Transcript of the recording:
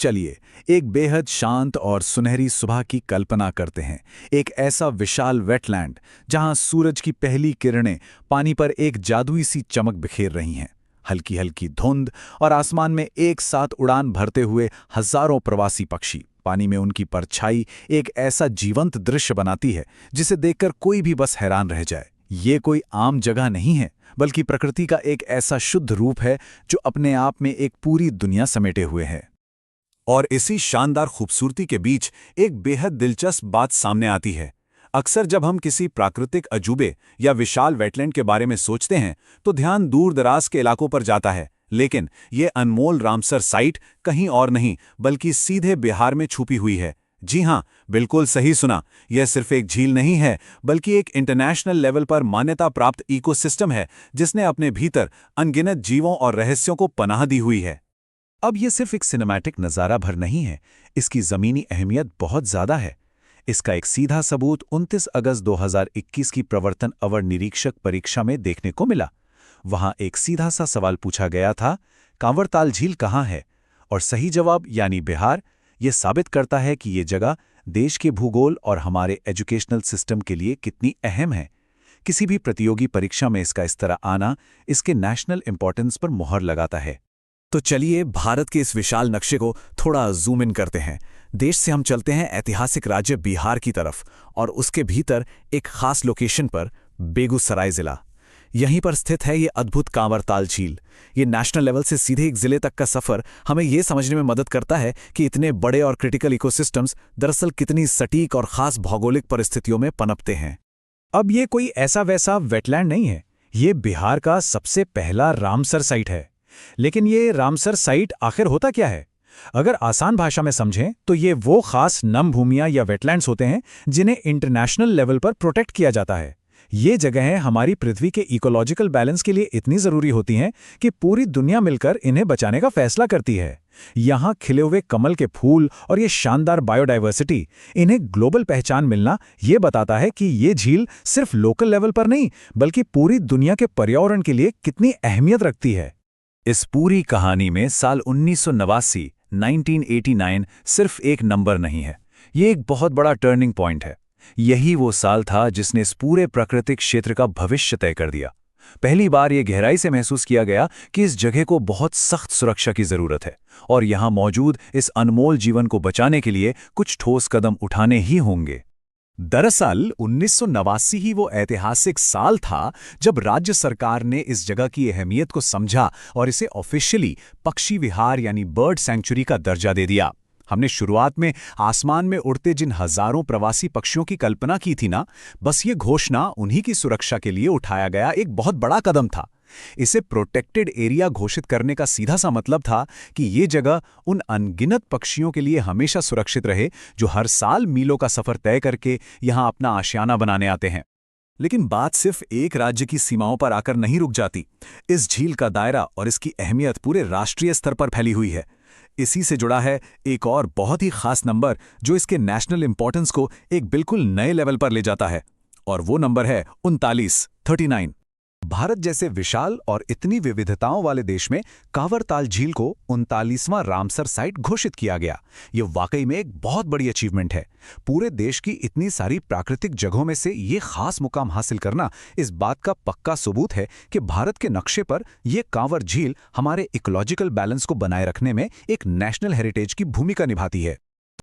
चलिए एक बेहद शांत और सुनहरी सुबह की कल्पना करते हैं। एक ऐसा विशाल वेटलैंड जहां सूरज की पहली किरणें पानी पर एक जादुई सी चमक बिखेर रही हैं। हल्की हल्की धुंध और आसमान में एक साथ उड़ान भरते हुए हजारों प्रवासी पक्षी। पानी में उनकी परछाई एक ऐसा जीवंत दृश्य बनाती है जिसे देखकर कोई भी बस हैरान रह जाए। ये कोई आम जगह नहीं है, बल्कि प्रकृति का एक ऐसा शुद्ध रूप है जो अपने आप में एक पूरी दुनिया समेटे हुए है। और इसी शानदार खूबसूरती के बीच एक बेहद दिलचस्प बात सामने आती है। अक्सर जब हम किसी प्राकृतिक अजूबे या विशाल वेटलैंड के बारे में सोचते हैं तो ध्यान दूर दराज के इलाकों पर जाता है, लेकिन ये अनमोल रामसर साइट कहीं और नहीं बल्कि सीधे बिहार में छुपी हुई है। जी हाँ, बिल्कुल सही सुना। यह सिर्फ एक झील नहीं है, बल्कि एक इंटरनेशनल लेवल पर मान्यता प्राप्त इकोसिस्टम है जिसने अपने भीतर अनगिनत जीवों और रहस्यों को पनाह दी हुई है। अब ये सिर्फ एक सिनेमैटिक नज़ारा भर नहीं है, इसकी ज़मीनी अहमियत बहुत ज़्यादा है। इसका एक सीधा सबूत 29 अगस्त 2021 की प्रवर्तन अवर निरीक्षक परीक्षा में देखने को मिला। वहां एक सीधा सा सवाल पूछा गया था, कांवरताल झील कहाँ है? और सही जवाब यानी बिहार, ये साबित करता है कि ये जगह देश के भूगोल और हमारे एजुकेशनल सिस्टम के लिए कितनी अहम है। किसी भी प्रतियोगी परीक्षा में इसका इस तरह आना इसके नेशनल इंपॉर्टेंस पर मुहर लगाता है। तो चलिए भारत के इस विशाल नक्शे को थोड़ा जूम इन करते हैं। देश से हम चलते हैं ऐतिहासिक राज्य बिहार की तरफ, और उसके भीतर एक खास लोकेशन पर, बेगूसराय जिला। यहीं पर स्थित है ये अद्भुत कांवरताल झील। ये नेशनल लेवल से सीधे एक जिले तक का सफर हमें ये समझने में मदद करता है कि इतने बड़े और क्रिटिकल इकोसिस्टम्स दरअसल कितनी सटीक और खास भौगोलिक परिस्थितियों में पनपते हैं। अब ये कोई ऐसा वैसा वेटलैंड नहीं है, ये बिहार का सबसे पहला रामसर साइट है। लेकिन ये रामसर साइट आखिर होता क्या है? अगर आसान भाषा में समझें तो ये वो खास नम भूमियां या वेटलैंड्स होते हैं जिन्हें इंटरनेशनल लेवल पर प्रोटेक्ट किया जाता है। ये जगहें हमारी पृथ्वी के इकोलॉजिकल बैलेंस के लिए इतनी जरूरी होती हैं कि पूरी दुनिया मिलकर इन्हें बचाने का फैसला करती है। यहाँ खिले हुए कमल के फूल और ये शानदार बायोडाइवर्सिटी, इन्हें ग्लोबल पहचान मिलना ये बताता है कि ये झील सिर्फ लोकल लेवल पर नहीं बल्कि पूरी दुनिया के पर्यावरण के लिए कितनी अहमियत रखती है। इस पूरी कहानी में साल 1989 सिर्फ एक नंबर नहीं है, ये एक बहुत बड़ा टर्निंग पॉइंट है। यही वो साल था जिसने इस पूरे प्राकृतिक क्षेत्र का भविष्य तय कर दिया। पहली बार ये गहराई से महसूस किया गया कि इस जगह को बहुत सख्त सुरक्षा की जरूरत है और यहाँ मौजूद इस अनमोल जीवन को बचाने के लिए कुछ ठोस कदम उठाने ही होंगे। दरअसल 1989 ही वो ऐतिहासिक साल था जब राज्य सरकार ने इस जगह की अहमियत को समझा और इसे ऑफिशियली पक्षी विहार यानी बर्ड सैंक्चुरी का दर्जा दे दिया। हमने शुरुआत में आसमान में उड़ते जिन हजारों प्रवासी पक्षियों की कल्पना की थी ना, बस ये घोषणा उन्हीं की सुरक्षा के लिए उठाया गया एक बहुत बड़ा कदम था। इसे प्रोटेक्टेड एरिया घोषित करने का सीधा सा मतलब था कि ये जगह उन अनगिनत पक्षियों के लिए हमेशा सुरक्षित रहे जो हर साल मीलों का सफर तय करके यहाँ अपना आशियाना बनाने आते हैं। लेकिन बात सिर्फ एक राज्य की सीमाओं पर आकर नहीं रुक जाती। इस झील का दायरा और इसकी अहमियत पूरे राष्ट्रीय स्तर पर फैली हुई है। इसी से जुड़ा है एक और बहुत ही खास नंबर जो इसके नेशनल इंपॉर्टेंस को एक बिल्कुल नए लेवल पर ले जाता है, और वो नंबर है 39। भारत जैसे विशाल और इतनी विविधताओं वाले देश में कांवरताल झील को 39वां रामसर साइट घोषित किया गया। ये वाकई में एक बहुत बड़ी अचीवमेंट है। पूरे देश की इतनी सारी प्राकृतिक जगहों में से ये खास मुकाम हासिल करना इस बात का पक्का सबूत है कि भारत के नक्शे पर यह कांवर झील हमारे इकोलॉजिकल बैलेंस को बनाए रखने में एक नेशनल हेरिटेज की भूमिका निभाती है।